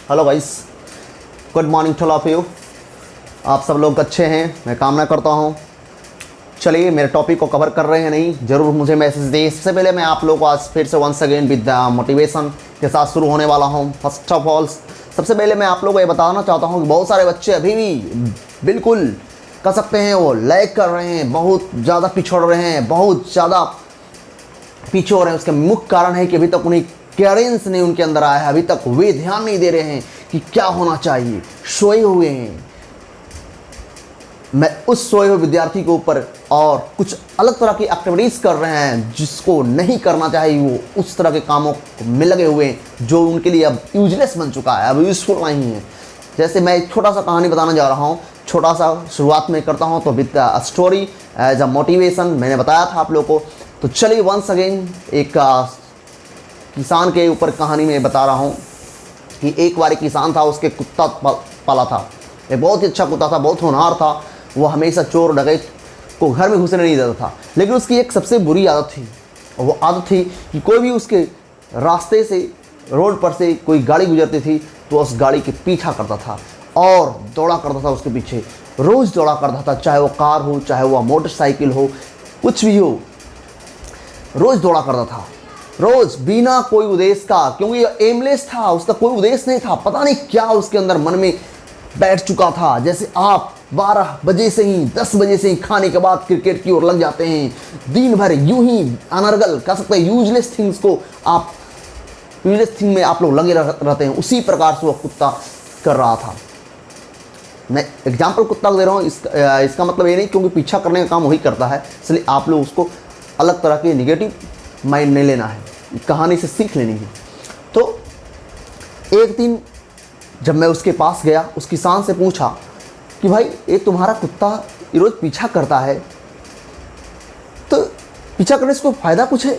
Hello guys, good morning to all of you. आप सब लोग अच्छे हैं, मैं कामना करता हूँ। चलिए, मेरे टॉपिक को कवर कर रहे हैं नहीं, ज़रूर मुझे मैसेज दें। इससे पहले मैं आप लोगों को आज फिर से once again with the motivation के साथ शुरू होने वाला हूँ। फर्स्ट ऑफ ऑल, सबसे पहले मैं आप लोगों को ये बताना चाहता हूँ कि बहुत सारे बच्चे अभी भी बिल्कुल कर सकते हैं वो लैग कर रहे हैं, बहुत ज़्यादा पिछड़ रहे हैं, बहुत ज़्यादा पीछे हो रहे हैं। उसका मुख्य कारण है कि अभी तक उन्हें क्लियरेंस नहीं उनके अंदर आया है, अभी तक वे ध्यान नहीं दे रहे हैं कि क्या होना चाहिए, सोए हुए हैं। मैं उस सोए हुए विद्यार्थी के ऊपर और कुछ अलग तरह की एक्टिविटीज़ कर रहे हैं जिसको नहीं करना चाहिए, वो उस तरह के कामों में लगे हुए हैं जो उनके लिए अब यूजलेस बन चुका है, अब यूजफुल नहीं है। जैसे मैं एक छोटा सा कहानी बताने जा रहा हूँ, छोटा सा शुरुआत में करता हूँ। तो with a story as a motivation मैंने बताया था आप लोगों को। तो चलिए वंस अगेन एक किसान के ऊपर कहानी में बता रहा हूँ कि एक बार एक किसान था, उसके कुत्ता पाला था। एक बहुत ही अच्छा कुत्ता था, बहुत होनहार था। वो हमेशा चोर डकैत को घर में घुसने नहीं देता था। लेकिन उसकी एक सबसे बुरी आदत थी, और वो आदत थी कि कोई भी उसके रास्ते से, रोड पर से कोई गाड़ी गुजरती थी तो उस गाड़ी के पीछा करता था और दौड़ा करता था उसके पीछे, रोज़ दौड़ा करता था। चाहे वो कार हो, चाहे वो मोटरसाइकिल हो, कुछ भी हो, रोज़ दौड़ा करता था, रोज़ बिना कोई उद्देश्य का, क्योंकि ये एमलेस था, उसका कोई उद्देश्य नहीं था। पता नहीं क्या उसके अंदर मन में बैठ चुका था। जैसे आप 12 बजे से ही, 10 बजे से ही खाने के बाद क्रिकेट की ओर लग जाते हैं, दिन भर यूं ही अनर्गल कह सकते हैं यूजलेस थिंग्स को आप यूजलेस थिंग में आप लोग लगे रहते हैं। उसी प्रकार से वो कुत्ता कर रहा था। मैं एग्जाम्पल कुत्ता को दे रहा हूँ, इसका मतलब ये नहीं क्योंकि पीछा करने का काम वही करता है, इसलिए आप लोग उसको अलग तरह के निगेटिव माइंड नहीं लेना है, कहानी से सीख लेनी है। तो एक दिन जब मैं उसके पास गया, उस किसान से पूछा कि भाई ये तुम्हारा कुत्ता रोज़ पीछा करता है, तो पीछा करने से कोई फ़ायदा कुछ है?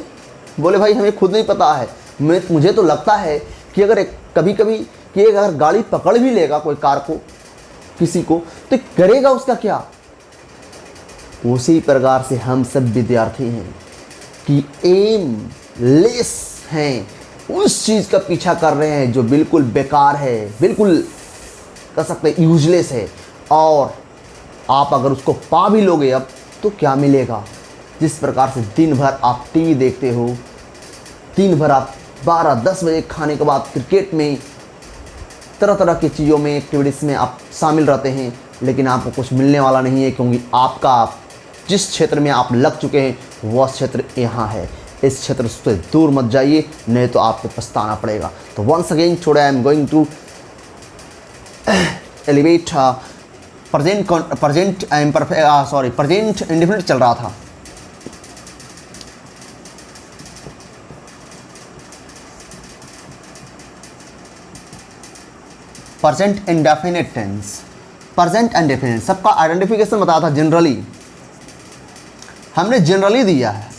बोले भाई हमें खुद नहीं पता है, मुझे तो लगता है कि अगर कभी कभी कि अगर गाड़ी पकड़ भी लेगा कोई कार को, किसी को, तो करेगा उसका क्या? उसी प्रकार से हम सब विद्यार्थी हैं कि एम लेस हैं, उस चीज़ का पीछा कर रहे हैं जो बिल्कुल बेकार है, बिल्कुल कह सकते हैं यूजलेस है। और आप अगर उसको पा भी लोगे अब तो क्या मिलेगा? जिस प्रकार से दिन भर आप टीवी देखते हो, दिन भर आप 12-10 बजे खाने के बाद क्रिकेट में, तरह तरह की चीज़ों में, एक्टिविटीज़ में आप शामिल रहते हैं, लेकिन आपको कुछ मिलने वाला नहीं है, क्योंकि आपका जिस क्षेत्र में आप लग चुके हैं वह क्षेत्र यहाँ है। इस क्षेत्र से दूर मत जाइए, नहीं तो आपको पछताना पड़ेगा। तो once again today I am going to elevate present indefinite चल रहा था। Present indefinite tense, present indefinite सबका आइडेंटिफिकेशन बताया था। जनरली हमने जनरली दिया है।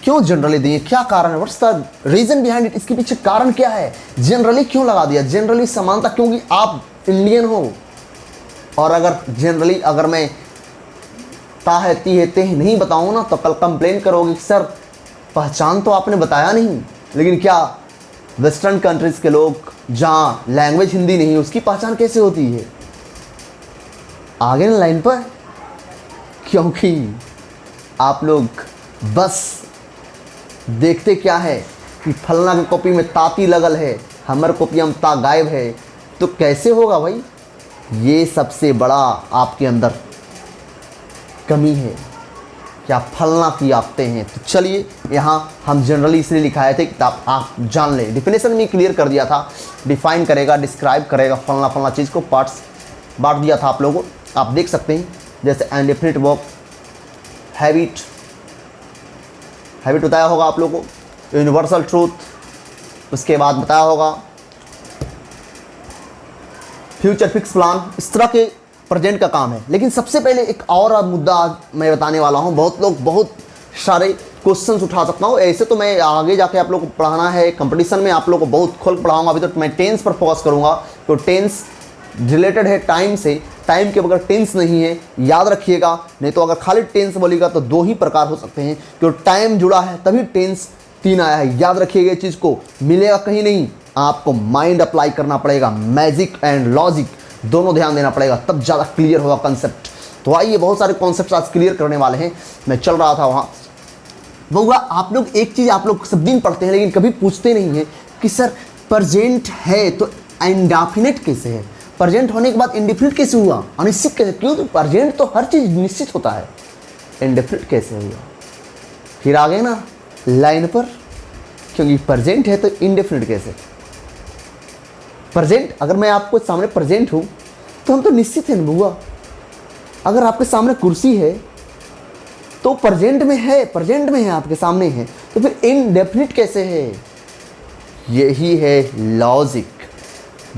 क्यों जनरली दिए, क्या कारण है? What's the reason behind it? इसके पीछे कारण क्या है? जनरली क्यों लगा दिया? जनरली समानता, क्योंकि आप इंडियन हो। और अगर जनरली अगर मैं ता है ती है ते नहीं बताऊँ ना, तो कल कंप्लेन करोगे सर पहचान तो आपने बताया नहीं। लेकिन क्या वेस्टर्न कंट्रीज़ के लोग जहाँ लैंग्वेज हिंदी नहीं है उसकी पहचान कैसे होती है? आगे ना लाइन पर, क्योंकि आप लोग बस देखते क्या है कि फलना की कॉपी में ताती लगल है, हमार कॉपी में ता गायब है। तो कैसे होगा भाई? ये सबसे बड़ा आपके अंदर कमी है कि आप फलना की आपते हैं। तो चलिए, यहाँ हम जनरली इसलिए लिखाए थे कि आप जान लें। डिफिनेशन में क्लियर कर दिया था, डिफाइन करेगा, डिस्क्राइब करेगा, फलना फलना चीज़ को पार्ट्स बांट दिया था आप लोगों को। आप देख सकते हैं जैसे इंडेफिनिट वर्ब, हैबिट बताया होगा आप लोगों को, यूनिवर्सल ट्रूथ, उसके बाद बताया होगा फ्यूचर फिक्स प्लान, इस तरह के प्रेजेंट का काम है। लेकिन सबसे पहले एक और मुद्दा मैं बताने वाला हूं। बहुत लोग बहुत सारे क्वेश्चंस उठा सकता हूं, ऐसे तो मैं आगे जाके आप लोग को पढ़ाना है, कंपटीशन में आप लोग को बहुत खोल पढ़ाऊंगा। अभी तो मैं टेंस पर फोकस करूंगा, तो टेंस रिलेटेड है टाइम से। टाइम के बगैर टेंस नहीं है, याद रखिएगा। नहीं तो अगर खाली टेंस बोलेगा तो दो ही प्रकार हो सकते हैं, क्योंकि टाइम जुड़ा है तभी टेंस 3 आया है। याद रखिएगा, इस चीज़ को मिलेगा कहीं नहीं, आपको माइंड अप्लाई करना पड़ेगा, मैजिक एंड लॉजिक दोनों ध्यान देना पड़ेगा, तब ज़्यादा क्लियर होगा कंसेप्ट। तो आइए बहुत सारे कॉन्सेप्ट आज क्लियर करने वाले हैं। मैं चल रहा था वहाँ, बउआ आप लोग एक चीज़ आप लोग सब दिन पढ़ते हैं लेकिन कभी पूछते नहीं हैं कि सर प्रेजेंट है तो इंडेफिनिट कैसे है, प्रेजेंट होने के बाद इंडेफिनिट कैसे हुआ, अनिश्चित कैसे, क्यों? तो प्रेजेंट तो हर चीज़ निश्चित होता है, इंडेफिनिट कैसे हुआ? फिर आ गए ना लाइन पर, क्योंकि प्रेजेंट है तो इंडेफिनिट कैसे? प्रेजेंट, अगर मैं आपको सामने प्रेजेंट हूँ तो हम तो निश्चित हैं बउआ। अगर आपके सामने कुर्सी है तो प्रेजेंट में है, प्रेजेंट में है, आपके सामने है, तो फिर इनडेफिनिट कैसे है? यही है लॉजिक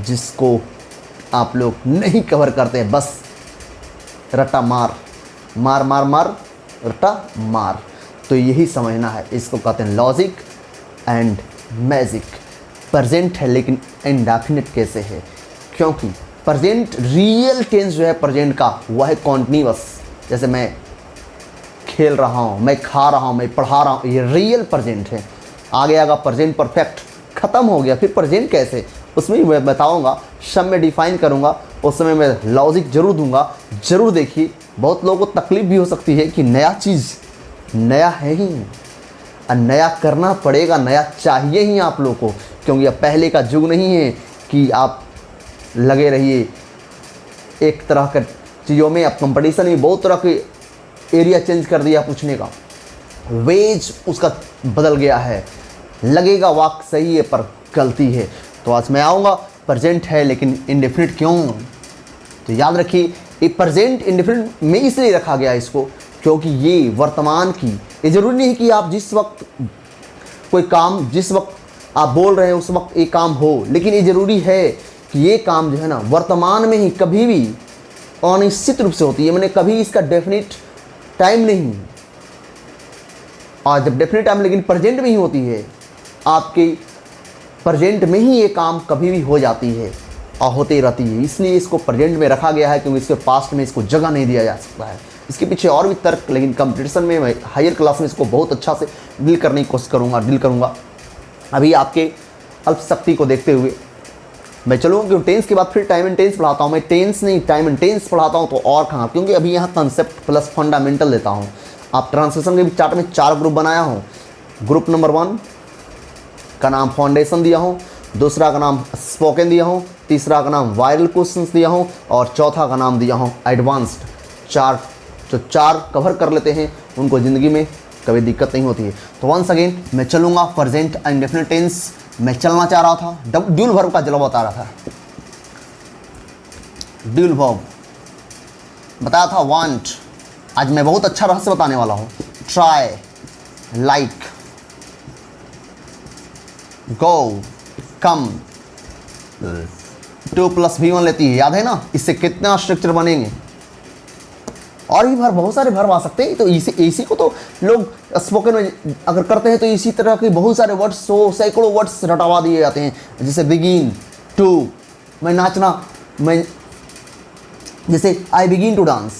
जिसको आप लोग नहीं कवर करते हैं, बस रटा मार मार मार मार रटा मार। तो यही समझना है, इसको कहते हैं लॉजिक एंड मैजिक। प्रेजेंट है लेकिन इंडेफिनिट कैसे है? क्योंकि प्रेजेंट रियल टेंस जो है प्रेजेंट का वह है कॉन्टिन्यूअस। जैसे मैं खेल रहा हूँ, मैं खा रहा हूँ, मैं पढ़ा रहा हूँ, ये रियल प्रेजेंट है। आगे आगा प्रेजेंट परफेक्ट ख़त्म हो गया, फिर प्रेजेंट कैसे, उसमें मैं बताऊँगा, सब में डिफाइन करूँगा, उस समय मैं लॉजिक जरूर दूंगा। ज़रूर देखिए, बहुत लोगों को तकलीफ भी हो सकती है कि नया चीज़ नया है ही, और नया करना पड़ेगा, नया चाहिए ही आप लोगों को, क्योंकि अब पहले का युग नहीं है कि आप लगे रहिए एक तरह के चीज़ों में। अब कंपटीशन में बहुत तरह के एरिया चेंज कर दिया पूछने का, वेज उसका बदल गया है। लगेगा वाक सही है पर गलती है। तो आज मैं आऊँगा प्रेजेंट है लेकिन इंडेफिनिट क्यों? तो याद रखिए, ये प्रेजेंट इंडेफिनिट में इसलिए रखा गया इसको क्योंकि ये वर्तमान की, ये ज़रूरी नहीं कि आप जिस वक्त कोई काम, जिस वक्त आप बोल रहे हैं उस वक्त ये काम हो, लेकिन ये ज़रूरी है कि ये काम जो है ना वर्तमान में ही, कभी भी अनिश्चित रूप से होती है। मैंने कभी इसका डेफिनेट टाइम नहीं, और जब डेफिनेट टाइम लेकिन प्रेजेंट में ही होती है, आपके प्रेजेंट में ही ये काम कभी भी हो जाती है और होती रहती है। इसलिए इसको प्रेजेंट में रखा गया है क्योंकि इसके पास्ट में इसको जगह नहीं दिया जा सकता है। इसके पीछे और भी तर्क, लेकिन कंपटीशन में मैं हायर क्लास में इसको बहुत अच्छा से डील करने की कोशिश करूँगा। अभी आपके अल्प शक्ति को देखते हुए मैं चलूँगा, क्योंकि टेंस के बाद फिर टाइम एंड टेंस पढ़ाता हूँ। मैं टेंस नहीं, टाइम एंड टेंस पढ़ाता हूँ तो और कहाँ, क्योंकि अभी यहाँ कंसेप्ट प्लस फंडामेंटल देता हूँ। आप ट्रांसलेशन के भी चार्ट में 4 ग्रुप बनाया हूँ। ग्रुप नंबर 1 का नाम फाउंडेशन दिया हूँ, दूसरा का नाम स्पोकन दिया हूँ, तीसरा का नाम वायरल क्वेश्चंस दिया हूँ, और चौथा का नाम दिया हूँ एडवांस्ड। 4 कवर कर लेते हैं उनको ज़िंदगी में कभी दिक्कत नहीं होती है। तो वंस अगेन मैं चलूँगा प्रेजेंट इंडेफिनिट टेंस। मैं चलना चाह रहा था, ड्यूल वर्ब का जवाब बता रहा था। ड्यूल वर्ब बताया था वांट। आज मैं बहुत अच्छा रहस्य बताने वाला हूँ। ट्राई, लाइक, गो, कम, 2 + V1 लेती है, याद है ना? इससे कितना स्ट्रक्चर बनेंगे, और भी बहुत सारे वर्ब आ सकते हैं। तो इसी को तो लोग स्पोकन में अगर करते हैं तो इसी तरह के बहुत सारे वर्ड्स, सैकड़ों वर्ड्स रटवा दिए जाते हैं। जैसे बिगिन टू, मैं नाचना, मैं जैसे आई बिगिन टू डांस,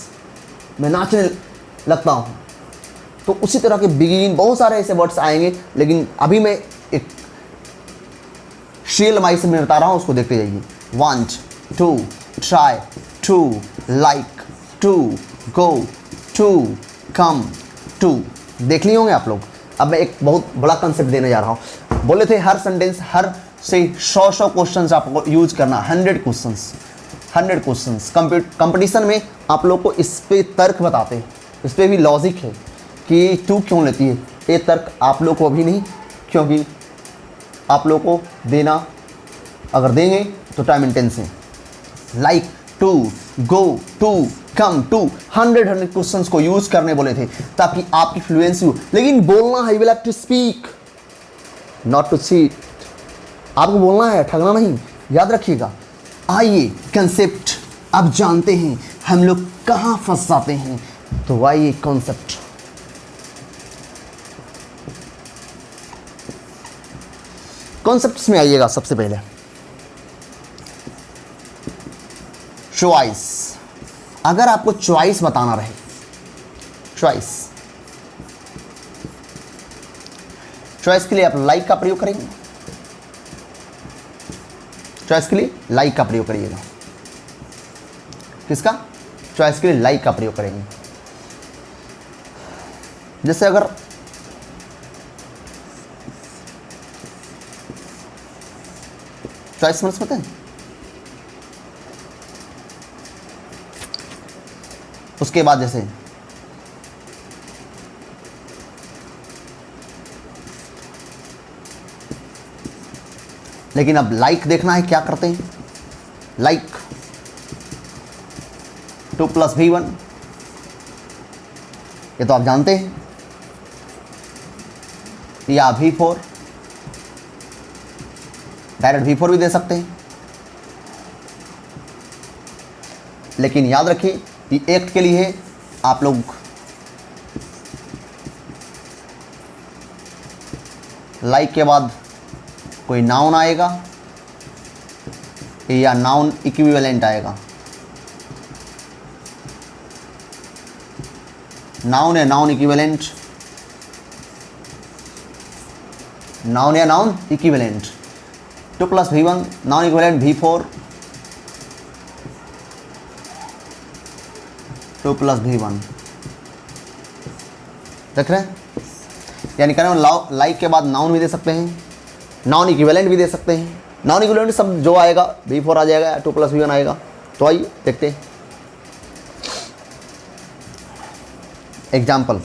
मैं नाचने लगता हूँ, तो उसी तरह के बिगिन बहुत सारे ऐसे वर्ड्स आएंगे। लेकिन अभी मैं एक शेल माई से मैं बता रहा हूँ, उसको देखते जाइए। Want, to, try, to, like, to, go, to, come, to. देख लिए होंगे आप लोग। अब मैं एक बहुत बड़ा कंसेप्ट देने जा रहा हूँ। बोले थे हर सेंटेंस, हर से 100 क्वेश्चंस आपको यूज करना, 100 क्वेश्चंस। कंपटीशन में आप लोग को इस पे तर्क बताते हैं, इस पे भी लॉजिक है कि टू क्यों लेती है। ये तर्क आप लोग को अभी नहीं, क्योंकि आप लोग को देना, अगर देंगे तो टाइम एंड टेंस है। Like, to, go, to, come, to, 100 questions को यूज करने बोले थे ताकि आपकी फ्लुएंसी हो। लेकिन बोलना है, you will have to speak, not to sit. आपको बोलना है, ठगना नहीं, याद रखिएगा। आइए कंसेप्ट अब जानते हैं हम लोग कहाँ फंस जाते हैं। तो आइए कॉन्सेप्ट, कॉन्सेप्ट्स में आइएगा। सबसे पहले चॉइस। अगर आपको चॉइस बताना रहे, चॉइस के लिए आप लाइक का प्रयोग करेंगे, चॉइस के लिए लाइक का प्रयोग करिएगा। किसका? चॉइस के लिए लाइक का प्रयोग करेंगे। जैसे अगर चॉइस समझ सकते हैं, उसके बाद जैसे लेकिन अब लाइक देखना है, क्या करते हैं? लाइक 2 + V1, ये तो आप जानते हैं, या V4, डायरेक्ट V4 भी दे सकते हैं। लेकिन याद रखिए ये एक्ट के लिए आप लोग लाइक के बाद कोई नाउन आएगा या नाउन इक्विवेलेंट आएगा। नाउन या नाउन इक्विवेलेंट, नाउन या noun equivalent. 2 + V1 noun equivalent V4, 2 + V1 देख रहे हैं। यानी कहने में लाइक के बाद नाउन भी दे सकते हैं, नॉन इक्विवेलेंट भी दे सकते हैं। नॉन इक्विवेलेंट सब जो आएगा V4 आ जाएगा, 2 + V1 आएगा। तो आइए देखते हैं एग्जाम्पल।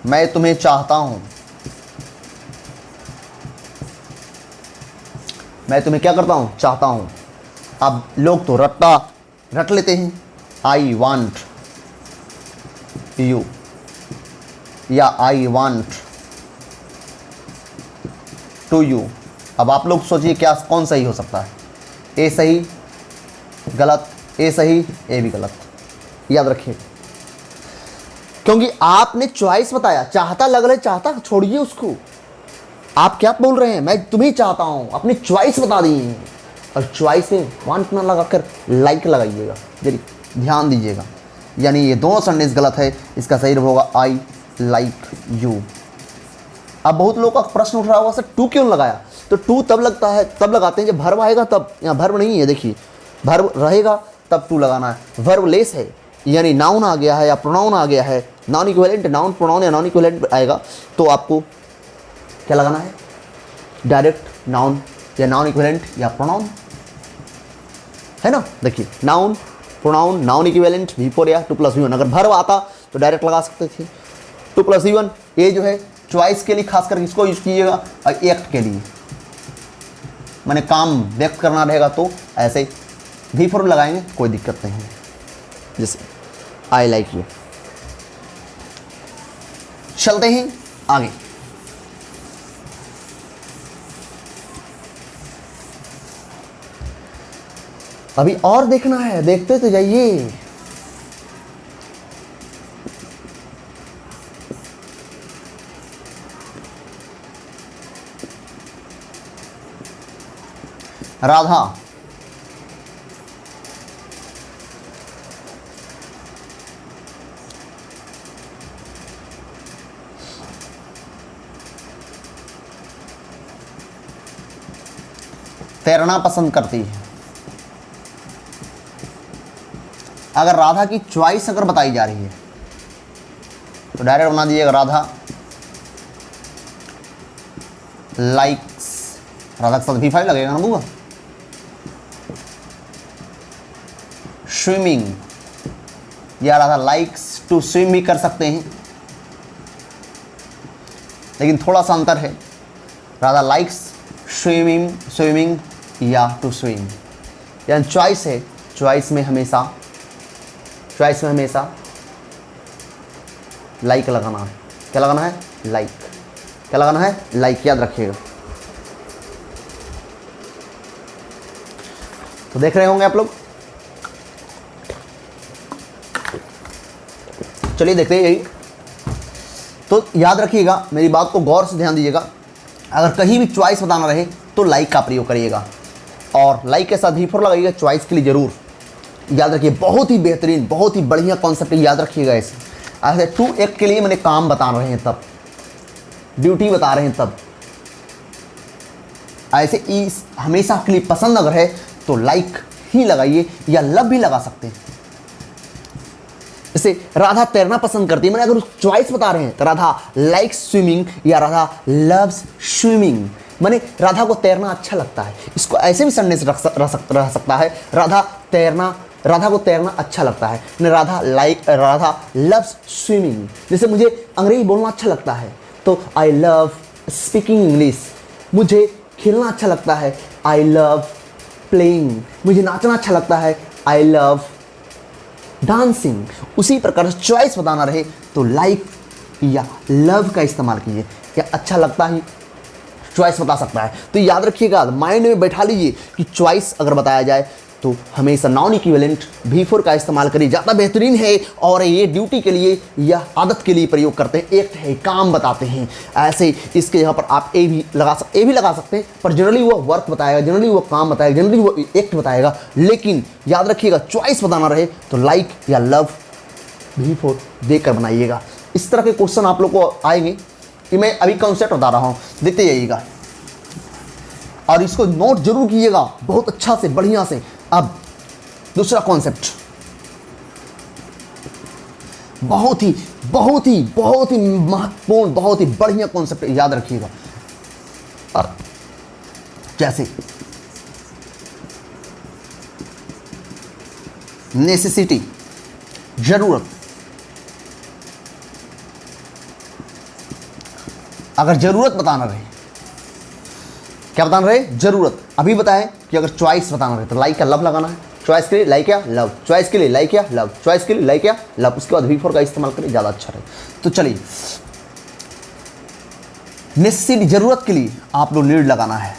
मैं तुम्हें चाहता हूं, मैं तुम्हें क्या करता हूं? चाहता हूं। अब लोग तो रट लेते हैं, आई वांट यू या आई वांट टू यू। अब आप लोग सोचिए क्या कौन सही हो सकता है? ए सही, गलत, ए सही, ए भी गलत। याद रखिए, क्योंकि आपने चॉइस बताया। चाहता लग रहा है, चाहता छोड़िए उसको। आप क्या बोल रहे हैं? मैं तुम्हें चाहता हूं, अपनी चॉइस बता दी है। और चॉइस में वांट ना लगाकर लाइक लगाइएगा, जरी ध्यान दीजिएगा। यानी ये दोनों सेंटेंस गलत है। इसका सही होगा आई लाइक यू। अब बहुत लोगों का प्रश्न उठ रहा होगा, सर टू क्यों लगाया? तो टू तब लगता है, तब लगाते हैं जब भर्व आएगा तब। यहाँ भर्व नहीं है, देखिए भर्व रहेगा तब टू लगाना है। भर्व लेस है, यानी नाउन आ गया है या प्रोनाउन आ गया है, नॉन इक्विवेलेंट, नाउन प्रोनाउन या नॉन इक्विवेलेंट आएगा तो आपको क्या लगाना है? डायरेक्ट नाउन या नॉन इक्विवेलेंट या प्रोनाउन, है ना। देखिए noun, pronoun, noun equivalent V4 या 2 + V1। अगर भर्व आता तो डायरेक्ट लगा सकते थे 2 + V1। ये जो है चॉइस के लिए खासकर इसको यूज कीजिएगा, और एक्ट के लिए मैंने काम व्यक्त करना रहेगा तो ऐसे V4 लगाएंगे, कोई दिक्कत नहीं है। जैसे आई लाइक यू। चलते हैं आगे। अभी और देखना है, देखते तो जाइए। राधा, तैरना पसंद करती है। अगर राधा की चॉइस अगर बताई जा रही है तो डायरेक्ट बना दीजिएगा राधा लाइक्स। राधा के साथ V5 लगेगा ना बुआ। स्विमिंग, या राधा लाइक्स टू स्विम भी कर सकते हैं, लेकिन थोड़ा सा अंतर है। राधा लाइक्स स्विमिंग या टू स्विम, यानी चॉइस है। चॉइस में हमेशा लाइक लगाना है। क्या लगाना है? लाइक। क्या लगाना है? लाइक। याद रखिएगा। तो देख रहे होंगे आप लोग। चलिए देखते हैं यही। तो याद रखिएगा, मेरी बात को गौर से ध्यान दीजिएगा। अगर कहीं भी चॉइस बताना रहे तो लाइक का प्रयोग करिएगा, और लाइक के साथ V4 लगाइएगा चॉइस के लिए ज़रूर। याद रखिए, बहुत ही बेहतरीन, बहुत ही बढ़िया कॉन्सेप्ट याद रखिएगा इसे। ऐसे टू एक्ट के लिए मैंने काम बता रहे हैं तब, ड्यूटी बता रहे हैं तब। ऐसे इस हमेशा के लिए पसंद अगर है तो लाइक ही लगाइए या लव भी लगा सकते हैं। जैसे राधा तैरना पसंद करती है, मैंने अगर चॉइस बता रहे हैं तो राधा लाइक्स स्विमिंग या राधा लव्स स्विमिंग, माने राधा को तैरना अच्छा लगता है। इसको ऐसे भी सेंटेंस रह सकता है, राधा को तैरना अच्छा लगता है, राधा लव्स स्विमिंग। जैसे मुझे अंग्रेजी बोलना अच्छा लगता है तो आई लव स्पीकिंग इंग्लिश, मुझे खेलना अच्छा लगता है आई लव प्लेइंग, मुझे नाचना अच्छा लगता है आई लव डांसिंग। उसी प्रकार से चॉइस बताना रहे तो लाइक या लव का इस्तेमाल कीजिए, या अच्छा लगता ही चॉइस बता सकता है। तो याद रखिएगा, माइंड में बैठा लीजिए कि चॉइस अगर बताया जाए तो हमेशा नॉन इक्विवेलेंट V4 का इस्तेमाल करिए, ज़्यादा बेहतरीन है। और ये ड्यूटी के लिए या आदत के लिए प्रयोग करते हैं, एक्ट है, काम बताते हैं। ऐसे इसके जगह पर आप ए भी लगा सकते हैं, पर जनरली वो वर्क बताएगा, जनरली वो काम बताएगा, जनरली वो एक्ट बताएगा। लेकिन याद रखिएगा चॉइस बताना रहे तो लाइक या लव V4 देकर बनाइएगा। इस तरह के क्वेश्चन आप लोग को आएंगे कि मैं अभी कॉन्सेप्ट बता रहा हूँ, देखते जाइएगा और इसको नोट जरूर कीजिएगा बहुत अच्छा से, बढ़िया से। अब दूसरा कॉन्सेप्ट बहुत ही महत्वपूर्ण, बहुत ही बढ़िया कॉन्सेप्ट, याद रखिएगा। और जैसे नेसेसिटी, जरूरत। अगर जरूरत बताना रहे, क्या बताना रहे? जरूरत। अभी बताएं कि अगर चॉइस बताना रहे तो लाइक या लव लगाना है, चॉइस के लिए लाइक या लव, चॉइस के लिए लाइक या लव, चॉइस के लिए लाइक या लव, उसके बाद V4 का इस्तेमाल करें, ज़्यादा अच्छा रहे। तो चलिए, नेसेसिटी, जरूरत के लिए आप लोग नीड लगाना है।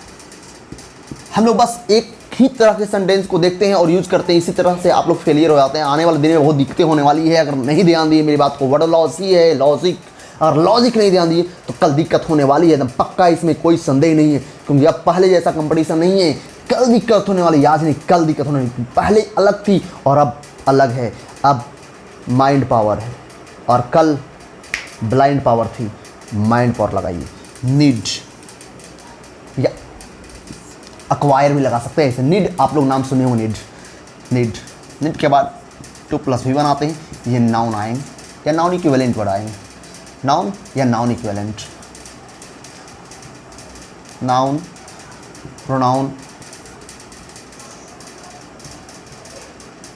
हम लोग बस एक ही तरह के सेंटेंस को देखते हैं और यूज करते हैं, इसी तरह से आप लोग फेलियर हो जाते हैं। आने वाले दिन में बहुत दिक्कतें होने वाली है अगर नहीं ध्यान दिए मेरी बात को। वर्ड लॉस ही है लॉजिक, और लॉजिक नहीं ध्यान दिए तो कल दिक्कत होने वाली है एकदम पक्का, इसमें कोई संदेह नहीं है। क्योंकि अब पहले जैसा कंपटीशन नहीं है, कल दिक्कत होने वाली, आज नहीं कल दिक्कत होने वाली। पहले अलग थी और अब अलग है। अब माइंड पावर है और कल ब्लाइंड पावर थी, माइंड पावर लगाइए। नीड या अक्वायर भी लगा सकते हैं ऐसे। नीड आप लोग नाम सुने हो, नीड के बाद 2+V1 आते हैं, ये नाउन आएंगे या नाउन इक्विवेलेंट वर्ड आएंगे। नाउन या नाउन इक्विवेलेंट, नाउन, प्रोनाउन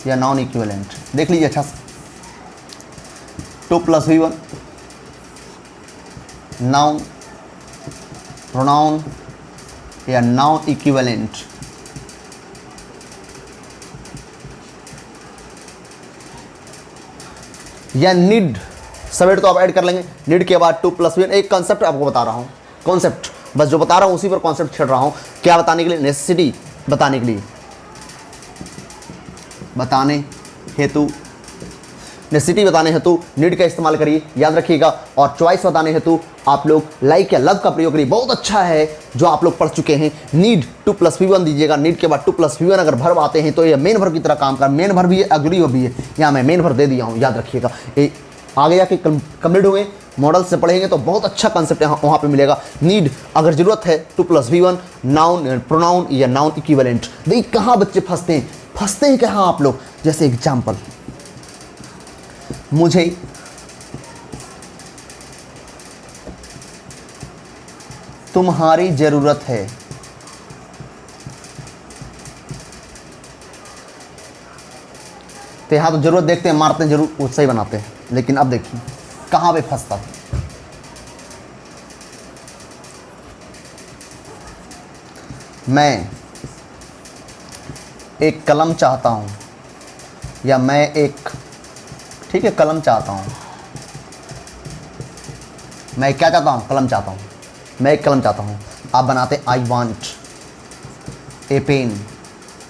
या नॉन इक्विवेलेंट। देख लीजिए अच्छा से, 2+V1 नाउन, प्रोनाउन या नाउन इक्विवेलेंट। या नीड, सवेर तो आप ऐड कर लेंगे। नीड के बाद 2+V1। एक कॉन्सेप्ट आपको बता रहा हूं, कॉन्सेप्ट बस जो बता रहा हूं उसी पर कॉन्सेप्ट छेड़ रहा हूं। क्या बताने के लिए? नेसेसिटी बताने के लिए, बताने हेतु, नेसेसिटी बताने हेतु नीड का इस्तेमाल करिए, याद रखिएगा। और चॉइस बताने हेतु आप लोग लाइक या लव का प्रयोग करिए। बहुत अच्छा है जो आप लोग पढ़ चुके हैं। नीड 2+V1 दीजिएगा। नीड के बाद 2+V1 अगर वर्ब आते हैं तो ये मेन वर्ब की तरह काम कर, मेन वर्ब भी है, ऑक्सिलरी वर्ब भी है। यहाँ मैं मेन वर्ब दे दिया हूँ, याद रखिएगा। ये आगे जाके कंप्लीट हुए मॉडल से पढ़ेंगे तो बहुत अच्छा कंसेप्ट वहाँ पे मिलेगा। नीड अगर जरूरत है 2+V1 नाउन, प्रोनाउन या नाउन इक्विवेलेंट। देखिए कहाँ बच्चे फंसते हैं कहाँ आप लोग। जैसे एग्जाम्पल, मुझे तुम्हारी जरूरत है। तो यहां तो जरूरत देखते हैं, मारते हैं जरूर, वो सही बनाते हैं। लेकिन अब देखिए कहां पे फंसता है। मैं एक कलम चाहता हूं, या मैं एक, ठीक है, कलम चाहता हूं। मैं क्या चाहता हूं? कलम चाहता हूं। मैं एक कलम चाहता हूं। आप बनाते आई वांट ए पेन।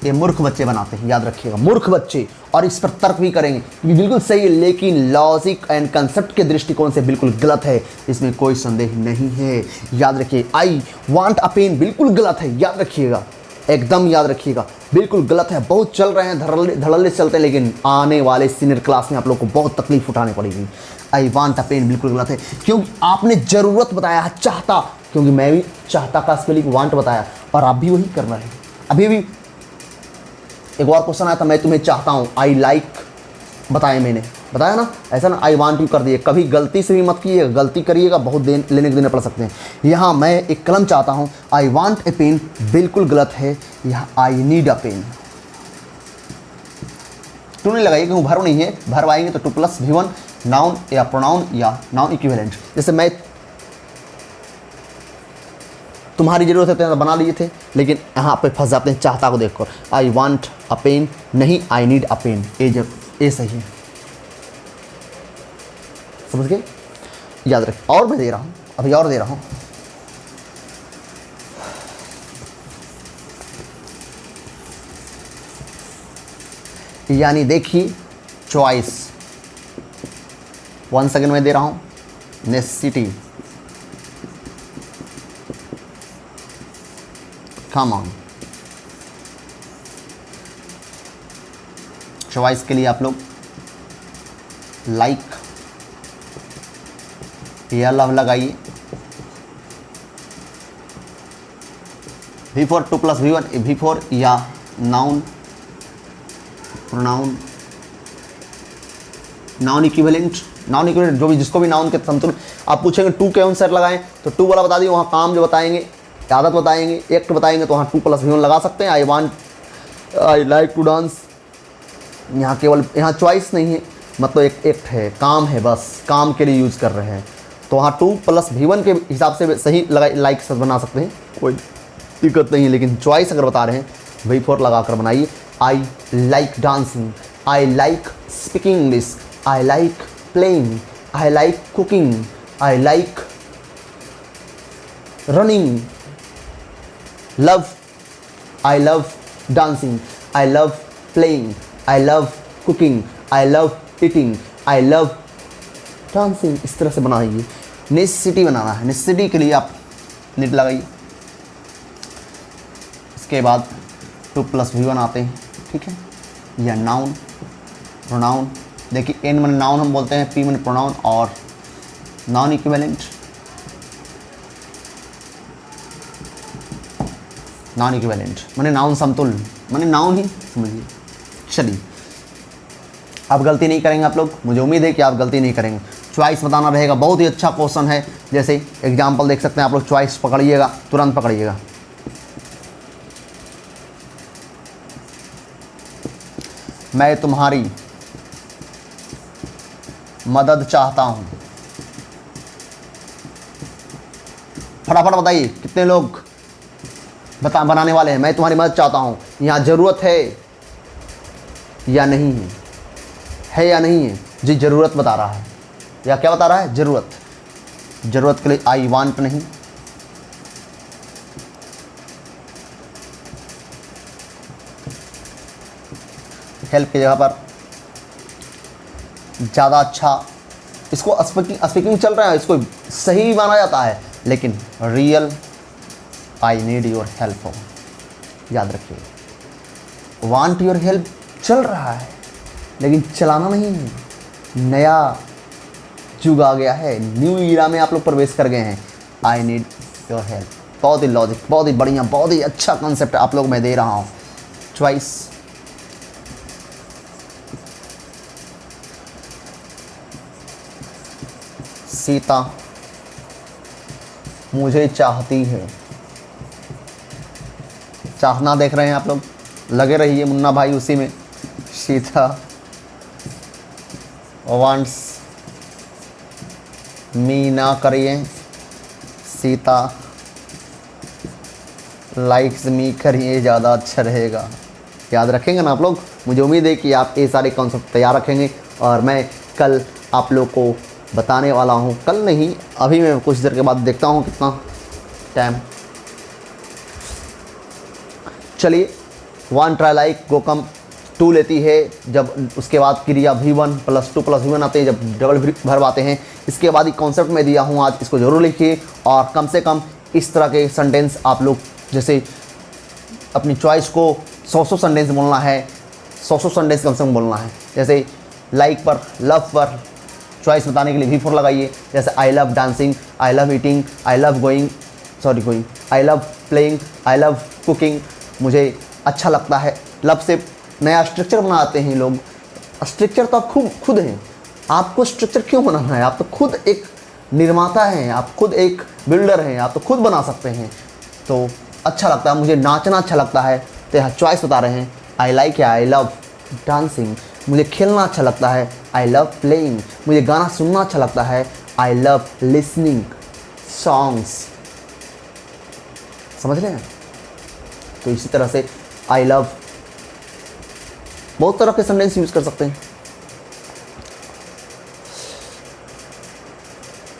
ये मूर्ख बच्चे बनाते हैं, याद रखिएगा, मूर्ख बच्चे। और इस पर तर्क भी करेंगे कि बिल्कुल सही है, लेकिन लॉजिक एंड कंसेप्ट के दृष्टिकोण से बिल्कुल गलत है, इसमें कोई संदेह नहीं है। याद रखिए, आई वांट अ पेन बिल्कुल गलत है, याद रखिएगा। एकदम याद रखिएगा, बिल्कुल गलत है। बहुत चल रहे हैं, धड़ल्ले चलते हैं, लेकिन आने वाले सीनियर क्लास में आप लोग को बहुत तकलीफ उठानी पड़ेगी। आई वांट अ पेन बिल्कुल गलत है, क्योंकि आपने ज़रूरत बताया, चाहता, क्योंकि मैं भी चाहता का स्पेलिंग वांट बताया और आप भी वही कर रहे हैं। अभी भी एक और क्वेश्चन आया था, मैं तुम्हें चाहता हूँ, आई लाइक बताया, मैंने बताया ना, ऐसा ना आई वांट यू कर दिए। कभी गलती से भी मत कीजिएगा, गलती करिएगा बहुत लेने के देने पड़ सकते हैं। यहाँ मैं एक कलम चाहता हूँ, आई वांट ए पेन बिल्कुल गलत है, यहाँ I need a pen. To नहीं लगाइए क्योंकि भर नहीं है, भर आएंगे तो टू प्लस V1 नाउन या प्रोनाउन या नाउन इक्विवेलेंट। जैसे मैं तुम्हारी जरूरत है तो बना लिए थे, लेकिन यहाँ पे फंस जाते हैं चाहता को देखकर। आई वांट अ पेन नहीं, आई नीड अ पेन, ए सही है, समझ गए, याद रखें। और मैं दे रहा हूँ, अभी और दे रहा हूँ। यानी देखिए चॉइस, 1 सेकेंड में दे रहा हूँ। Necessity, come on. चॉइस के लिए आप लोग लाइक या लव लगाइए। V4 2 प्लस V1 V4 या नाउन प्रोनाउन नाउन इक्विवेलेंट जो भी जिसको भी नाउन के समतुल्य। आप पूछेंगे टू के अनुसार लगाएं तो टू वाला बता दिए, वहाँ काम जो बताएंगे, आदत बताएंगे, एक्ट बताएंगे, तो वहाँ 2 प्लस V1 लगा सकते हैं। आई लाइक टू डांस, यहाँ केवल यहाँ चॉइस नहीं है, मतलब एक एक्ट है, काम है, बस काम के लिए यूज़ कर रहे हैं, तो वहाँ 2 प्लस V1 के हिसाब से सही लाइक से बना सकते हैं, कोई दिक्कत नहीं है। लेकिन चॉइस अगर बता रहे हैं V4 लगा कर बनाइए। I like dancing, I like speaking English, I like playing, I like cooking, I like running, love, I love dancing, I love playing, I love cooking, I love eating, I love dancing. इस तरह से बनाइए। Necessity बनाना है, necessity के लिए आप NEET लगाइए। इसके बाद 2 प्लस V1 आते हैं, ठीक है। या नाउन प्रोनाउन, देखिए एन मन नाउन हम बोलते हैं, पी मन प्रोनाउन और नॉन इक्विवेलेंट, नॉन इक्विवेलेंट माने नाउन समतुल्य, माने नाउन ही समझिए। चलिए आप गलती नहीं करेंगे आप लोग, मुझे उम्मीद है कि आप गलती नहीं करेंगे। चॉइस बताना रहेगा, बहुत ही अच्छा क्वेश्चन है। जैसे एग्जाम्पल देख सकते हैं आप लोग, चॉइस पकड़िएगा, तुरंत पकड़िएगा। मैं तुम्हारी मदद चाहता हूं। फटाफट बताइए कितने लोग बनाने वाले हैं। मैं तुम्हारी मदद चाहता हूं, यहाँ ज़रूरत है या नहीं है या नहीं है? जी ज़रूरत बता रहा है, या क्या बता रहा है? ज़रूरत। ज़रूरत के लिए आई वांट नहीं, हेल्प की जगह पर ज़्यादा अच्छा, इसको स्पीकिंग चल रहा है, इसको सही माना जाता है, लेकिन real I need your help हो, याद रखिए। वांट योर हेल्प चल रहा है, लेकिन चलाना नहीं है। नया युग आ गया है, न्यू ईरा में आप लोग प्रवेश कर गए हैं। आई नीड योर हेल्प, बहुत ही लॉजिक, बहुत ही बढ़िया, बहुत ही अच्छा कॉन्सेप्ट आप लोग मैं दे रहा हूँ। चॉइस, सीता मुझे चाहती है। चाहना देख रहे हैं आप लोग, लगे रहिए मुन्ना भाई उसी में। सीता वांट्स मी ना करिए, सीता लाइक्स मी करिए, ज़्यादा अच्छा रहेगा। याद रखेंगे ना आप लोग? मुझे उम्मीद है कि आप ये सारे कॉन्सेप्ट तैयार रखेंगे, और मैं कल आप लोग को बताने वाला हूँ। कल नहीं, अभी मैं कुछ देर के बाद देखता हूँ कितना टाइम। चलिए, वन ट्राई लाइक गो कम 2 लेती है, जब उसके बाद क्रिया V1 प्लस 2 प्लस V1 आते हैं, जब डबल वर्ब आते हैं। इसके बाद ही कॉन्सेप्ट में दिया हूँ आज, इसको ज़रूर लिखिए। और कम से कम इस तरह के सेंटेंस आप लोग, जैसे अपनी चॉइस को 100 सेंटेंस बोलना है, 100 सेंटेंस कम से कम बोलना है। जैसे लाइक पर, लव पर चॉइस बताने के लिए V4 लगाइए। जैसे I love dancing, I love eating, I love going, I love playing, I love cooking, मुझे अच्छा लगता है। लव से नया स्ट्रक्चर बनाते हैं लोग। स्ट्रक्चर तो आप खुद हैं, आपको स्ट्रक्चर क्यों बनाना है? आप तो खुद एक निर्माता हैं, आप खुद एक बिल्डर हैं, आप तो खुद बना सकते हैं। तो अच्छा लगता है, मुझे नाचना अच्छा लगता है, तो यहाँ चॉइस बता रहे हैं। आई लाइक या आई लव डांसिंग, मुझे खेलना अच्छा लगता है, आई लव प्लेइंग, मुझे गाना सुनना अच्छा लगता है, आई लव लिसनिंग सॉन्ग्स। समझ रहे हैं? तो इसी तरह से आई लव, बहुत तरह के सेंटेंस यूज कर सकते हैं।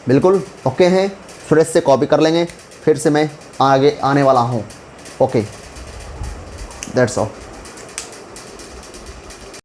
बिल्कुल ओके हैं, फ्रेश से कॉपी कर लेंगे, फिर से मैं आगे आने वाला हूँ। Okay, that's all.